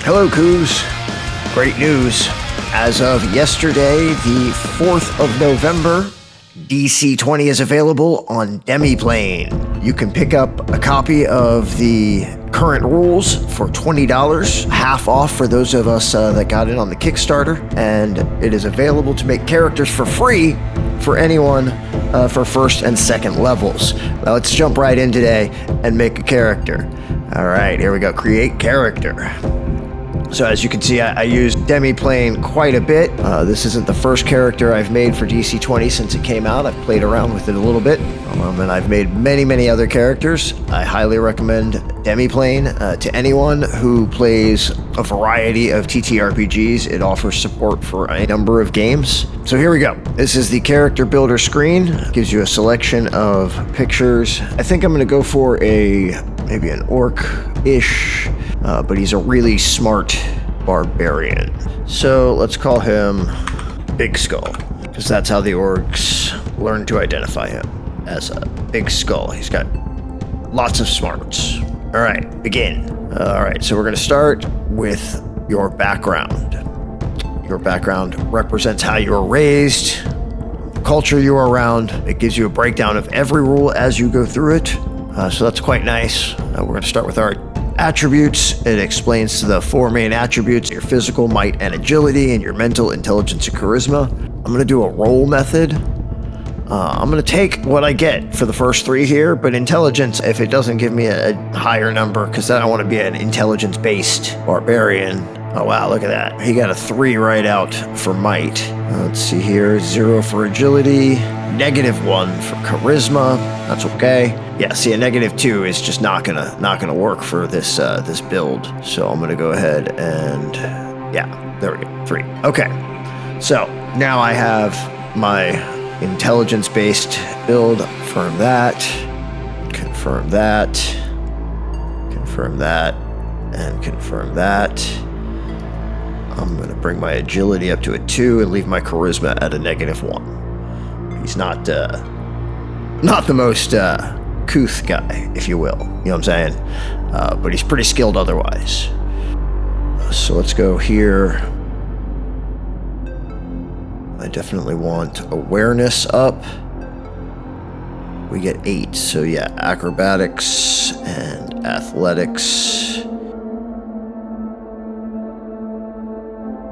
Hello, Coos. Great news. As of yesterday, the 4th of November, DC20 is available on Demiplane. You can pick up a copy of the current rules for $20, half off for those of us that got in on the Kickstarter, and it is available to make characters for free for anyone for first and second levels. Now let's jump right in today and make a character. All right, here we go. Create character. So as you can see, I use Demiplane quite a bit. This isn't the first character I've made for DC20 since it came out. I've played around with it a little bit, and I've made many other characters. I highly recommend Demiplane to anyone who plays a variety of TTRPGs. It offers support for a number of games. So here we go. This is the character builder screen. It gives you a selection of pictures. I think I'm going to go for maybe an orc-ish, but he's a really smart barbarian. So let's call him Big Skull, because that's how the orcs learn to identify him, as a big skull. He's got lots of smarts. All right, begin. All right, so we're going to start with your background. Your background represents how you were raised, the culture you were around. It gives you a breakdown of every rule as you go through it. So that's quite nice. We're going to start with our attributes. It explains the four main attributes: your physical, might, and agility, and your mental, intelligence, and charisma. I'm going to do a roll method. I'm going to take what I get for the first three here, but intelligence, if it doesn't give me a higher number, because I don't want to be an intelligence-based barbarian. Oh, wow, look at that. He got a 3 right out for might. Let's see here. 0 for agility. -1 for charisma. That's okay. Yeah, see, a -2 is just not gonna work for this this build. So I'm gonna go ahead and yeah, there we go. 3. Okay. So now I have my intelligence-based build. Confirm that. Confirm that. Confirm that. And confirm that. I'm gonna bring my agility up to a 2 and leave my charisma at a -1. He's not the most couth guy, if you will. You know what I'm saying? But he's pretty skilled otherwise. So let's go here. I definitely want awareness up. We get 8. So yeah, acrobatics and athletics.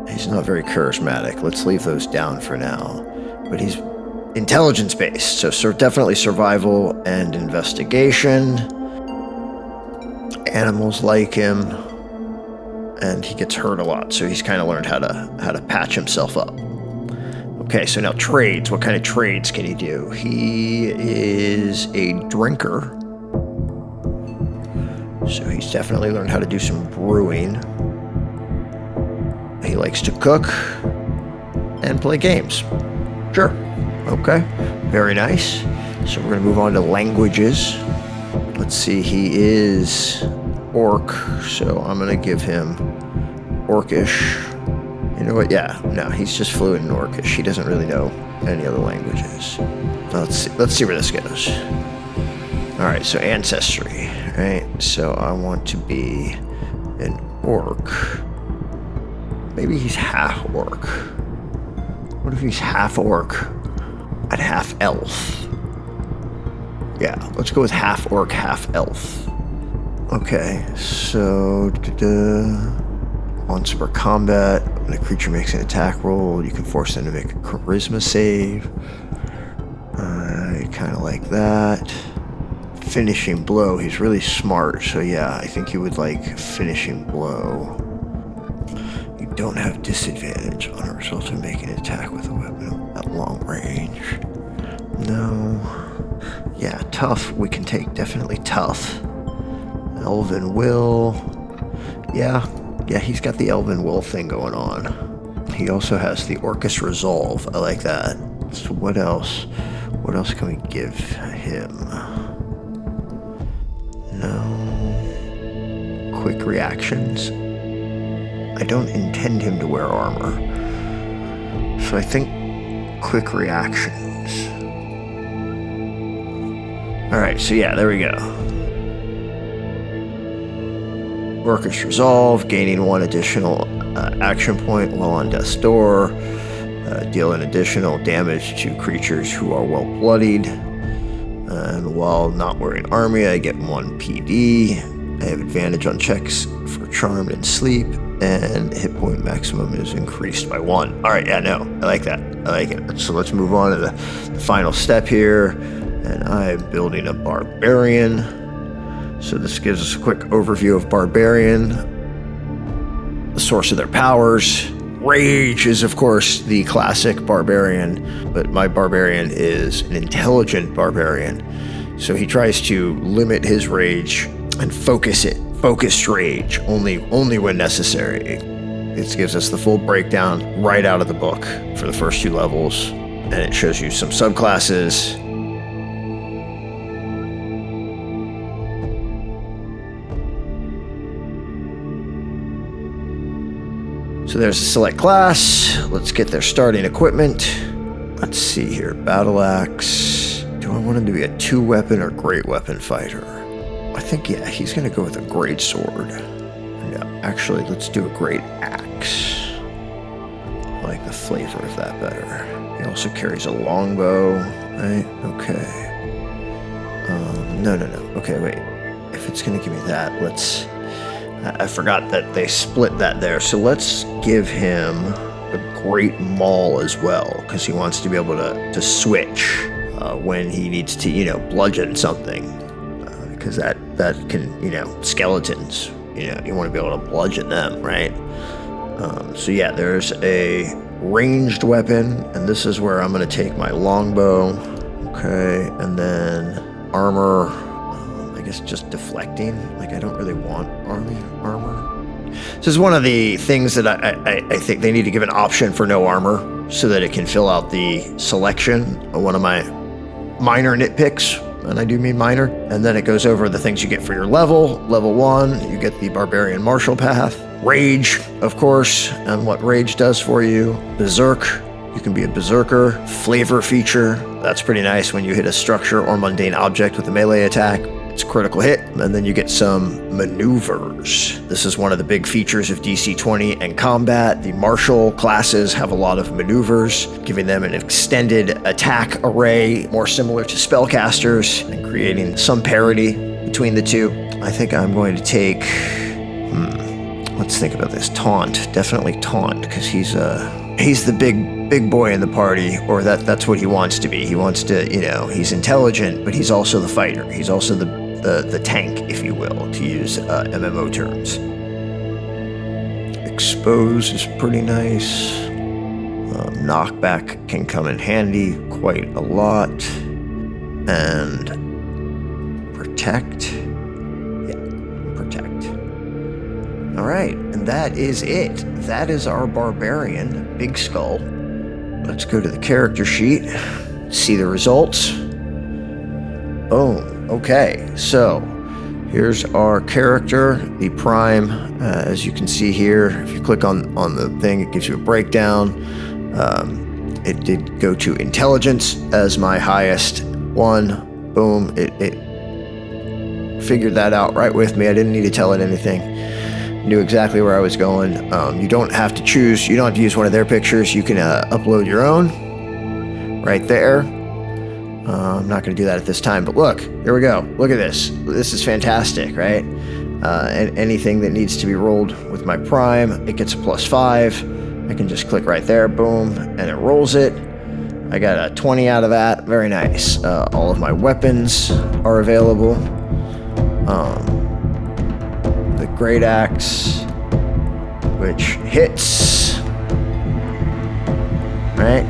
He's not very charismatic. Let's leave those down for now. But he's intelligence-based, so definitely survival and investigation. Animals like him, and he gets hurt a lot, so he's kind of learned how to patch himself up. Okay, so now trades. What kind of trades can he do? He is a drinker, so he's definitely learned how to do some brewing. He likes to cook and play games. Sure. Okay, very nice. So we're going to move on to languages. Let's see, he is orc, so I'm going to give him orcish. You know what? Yeah, no, he's just fluent in orcish. He doesn't really know any other languages. Let's see where this goes. All right, so ancestry, right? So I want to be an orc. Maybe he's half orc. What if he's half orc and half elf? Yeah, let's go with half orc, half elf. Okay, so once per combat, when a creature makes an attack roll, you can force them to make a charisma save. I kind of like that. Finishing blow, he's really smart, so yeah, I think he would like finishing blow. You don't have disadvantage on a result of making an attack with a weapon at long range. No. Yeah, tough, we can take definitely tough. Elven will. Yeah, he's got the Elven will thing going on. He also has the Orcus Resolve. I like that. So what else? What else can we give him? No. Quick reactions. I don't intend him to wear armor. So I think quick reactions. Alright, so yeah, there we go. Orcish Resolve, gaining 1 additional action point while on death's door. Deal an additional damage to creatures who are well bloodied. And while not wearing army, I get 1 PD. I have advantage on checks for charmed and sleep, and hit point maximum is increased by 1. All right, yeah, no, I like that. I like it. So let's move on to the final step here, and I'm building a barbarian. So this gives us a quick overview of barbarian, the source of their powers. Rage is, of course, the classic barbarian, but my barbarian is an intelligent barbarian. So he tries to limit his rage and focus it. Focused rage, only when necessary. This gives us the full breakdown right out of the book for the first 2 levels, and it shows you some subclasses. So there's a select class. Let's get their starting equipment. Let's see here, battle axe. Do I want him to be a 2-weapon or great weapon fighter? I think, yeah, he's gonna go with a great sword. No, actually, let's do a great axe. I like the flavor of that better. He also carries a longbow, right? Okay. No. Okay, wait. If it's gonna give me that, I forgot that they split that there. So let's give him a great maul as well, because he wants to be able to switch when he needs to, bludgeon something. Because that can, skeletons, you want to be able to bludgeon them, right? So yeah, there's a ranged weapon, and this is where I'm going to take my longbow. Okay, and then armor, I guess just deflecting. Like, I don't really want armor. This is one of the things that I think they need to give an option for no armor so that it can fill out the selection. One of my minor nitpicks, and I do mean minor. And then it goes over the things you get for your level. Level 1, you get the Barbarian Martial Path. Rage, of course, and what Rage does for you. Berserk, you can be a Berserker. Flavor feature, that's pretty nice when you hit a structure or mundane object with a melee attack. It's a critical hit, and then you get some maneuvers. This is one of the big features of DC20 and combat. The martial classes have a lot of maneuvers, giving them an extended attack array, more similar to spellcasters, and creating some parity between the two. I think I'm going to take, let's think about this. Taunt, definitely taunt, because he's the big boy in the party, or that's what he wants to be. He wants to, he's intelligent, but he's also the fighter. He's also the tank, if you will, to use MMO terms. Expose is pretty nice. Knockback can come in handy quite a lot. And protect. Yeah, protect. All right, and that is it. That is our barbarian, Big Skull. Let's go to the character sheet, see the results. Boom. Okay, so here's our character, the prime. As you can see here, if you click on the thing, it gives you a breakdown. It did go to intelligence as my highest one. Boom. It figured that out right with me. I didn't need to tell it anything. Knew exactly where I was going. You don't have to choose. You don't have to use one of their pictures. You can upload your own right there. I'm not going to do that at this time, but look, here we go. Look at this. This is fantastic, right? And anything that needs to be rolled with my prime, it gets a +5. I can just click right there, boom, and it rolls it. I got a 20 out of that. Very nice. All of my weapons are available. The Great Axe, which hits, right?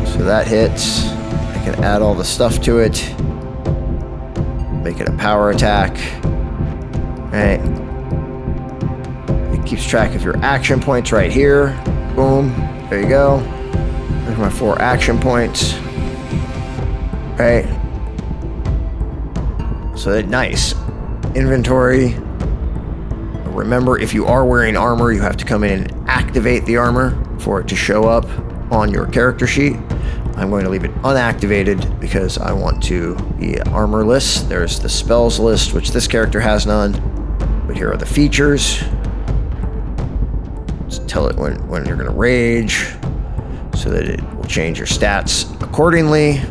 So that hits. I can add all the stuff to it, make it a power attack, right? It keeps track of your action points right here. Boom, there you go. There's my 4 action points, right? So nice. Inventory. Remember, if you are wearing armor, you have to come in and activate the armor for it to show up on your character sheet. I'm going to leave it unactivated because I want to be armorless. There's the spells list, which this character has none. But here are the features. Just tell it when you're going to rage so that it will change your stats accordingly.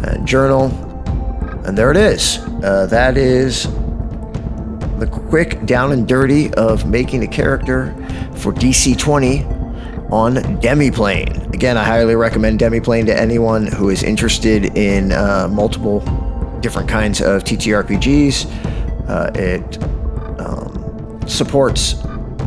And journal. And there it is. That is the quick down and dirty of making a character for DC20 on Demiplane. Again, I highly recommend Demiplane to anyone who is interested in multiple different kinds of TTRPGs. It supports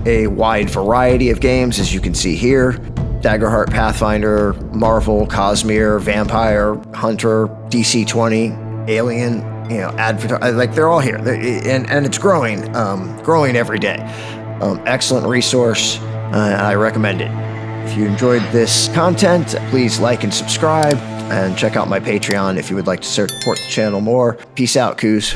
a wide variety of games, as you can see here. Daggerheart, Pathfinder, Marvel, Cosmere, Vampire, Hunter, DC20, Alien, like they're all here. And it's growing every day. Excellent resource, and I recommend it. If you enjoyed this content, please like and subscribe, and check out my Patreon if you would like to support the channel more. Peace out, Coos.